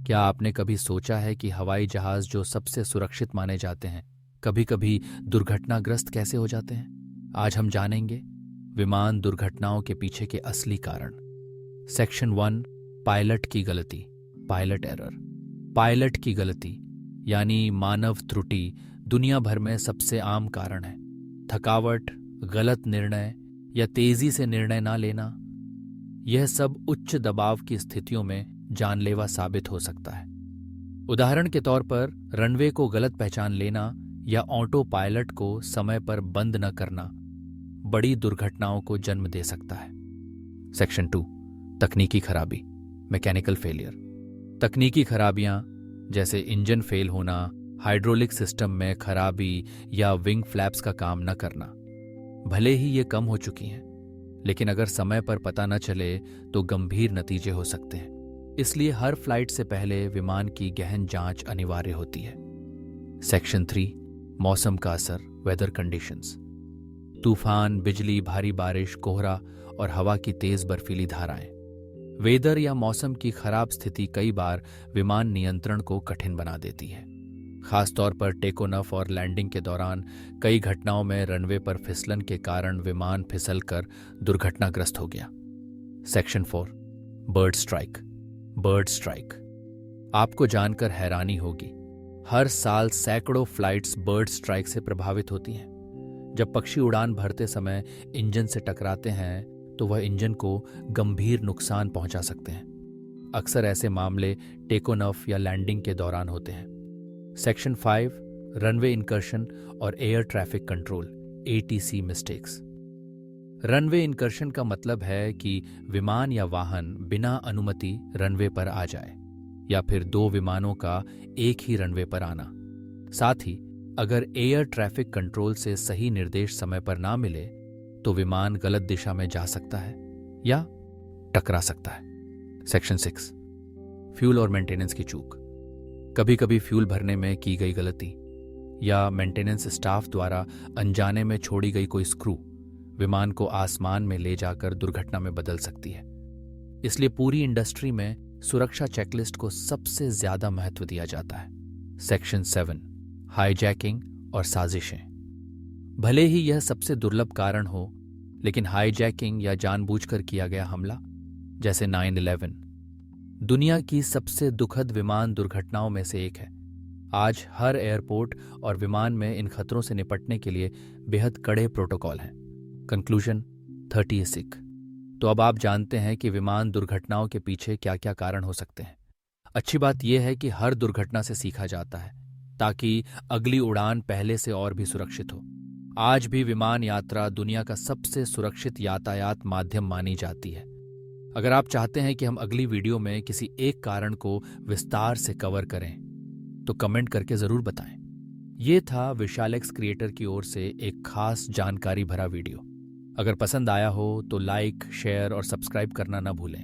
क्या आपने कभी सोचा है कि हवाई जहाज जो सबसे सुरक्षित माने जाते हैं कभी कभी दुर्घटनाग्रस्त कैसे हो जाते हैं? आज हम जानेंगे विमान दुर्घटनाओं के पीछे के असली कारण। सेक्शन 1, पायलट की गलती, पायलट एरर। पायलट की गलती यानी मानव त्रुटि दुनिया भर में सबसे आम कारण है। थकावट, गलत निर्णय या तेजी से निर्णय ना लेना, यह सब उच्च दबाव की स्थितियों में जानलेवा साबित हो सकता है। उदाहरण के तौर पर रनवे को गलत पहचान लेना या ऑटो पायलट को समय पर बंद न करना बड़ी दुर्घटनाओं को जन्म दे सकता है। सेक्शन 2, तकनीकी खराबी, मैकेनिकल फेलियर। तकनीकी खराबियां जैसे इंजन फेल होना, हाइड्रोलिक सिस्टम में खराबी या विंग फ्लैप्स का काम न करना। भले ही ये कम हो चुकी हैं, लेकिन अगर समय पर पता न चले तो गंभीर नतीजे हो सकते हैं। इसलिए हर फ्लाइट से पहले विमान की गहन जांच अनिवार्य होती है। सेक्शन 3, मौसम का असर, वेदर कंडीशंस। तूफान, बिजली, भारी बारिश, कोहरा और हवा की तेज बर्फीली धाराएं। वेदर या मौसम की खराब स्थिति कई बार विमान नियंत्रण को कठिन बना देती है। खासतौर पर टेक ऑफ और लैंडिंग के दौरान कई घटनाओं में रनवे पर फिसलन के कारण विमान फिसलकर दुर्घटनाग्रस्त हो गया। Section 4, bird strike, bird strike. आपको जानकर हैरानी होगी, हर साल सैकड़ों फ्लाइट्स बर्ड स्ट्राइक से प्रभावित होती हैं। जब पक्षी उड़ान भरते समय इंजन से टकराते हैं तो वह इंजन को गंभीर नुकसान पहुंचा सकते हैं। अक्सर ऐसे मामले टेक ऑफ या लैंडिंग के दौरान होते हैं। सेक्शन 5, रनवे इनकर्शन और air traffic control, ATC mistakes. Runway incursion का मतलब है कि विमान या वाहन बिना अनुमति रनवे पर आ जाए या फिर दो विमानों का एक ही रनवे पर आना। साथ ही अगर एयर ट्रैफिक कंट्रोल से सही निर्देश समय पर ना मिले तो विमान गलत दिशा में जा सकता है या टकरा सकता है। सेक्शन 6, फ्यूल और मेंटेनेंस की चूक। कभी कभी फ्यूल भरने में की गई गलती या मेंटेनेंस स्टाफ द्वारा अनजाने में छोड़ी गई कोई स्क्रू विमान को आसमान में ले जाकर दुर्घटना में बदल सकती है। इसलिए पूरी इंडस्ट्री में सुरक्षा चेकलिस्ट को सबसे ज्यादा महत्व दिया जाता है। सेक्शन 7, हाईजैकिंग और साजिशें। भले ही यह सबसे दुर्लभ कारण हो, लेकिन हाईजैकिंग या जानबूझकर किया गया हमला जैसे 9/11 दुनिया की सबसे दुखद विमान दुर्घटनाओं में से एक है। आज हर एयरपोर्ट और विमान में इन खतरों से निपटने के लिए बेहद कड़े प्रोटोकॉल हैं। कंक्लूजन, 30 सिक। तो अब आप जानते हैं कि विमान दुर्घटनाओं के पीछे क्या क्या कारण हो सकते हैं। अच्छी बात यह है कि हर दुर्घटना से सीखा जाता है ताकि अगली उड़ान पहले से और भी सुरक्षित हो। आज भी विमान यात्रा दुनिया का सबसे सुरक्षित यातायात माध्यम मानी जाती है। अगर आप चाहते हैं कि हम अगली वीडियो में किसी एक कारण को विस्तार से कवर करें तो कमेंट करके जरूर बताएं। ये था विशालेक्स क्रिएटर की ओर से एक खास जानकारी भरा वीडियो। अगर पसंद आया हो तो लाइक, शेयर और सब्सक्राइब करना ना भूलें।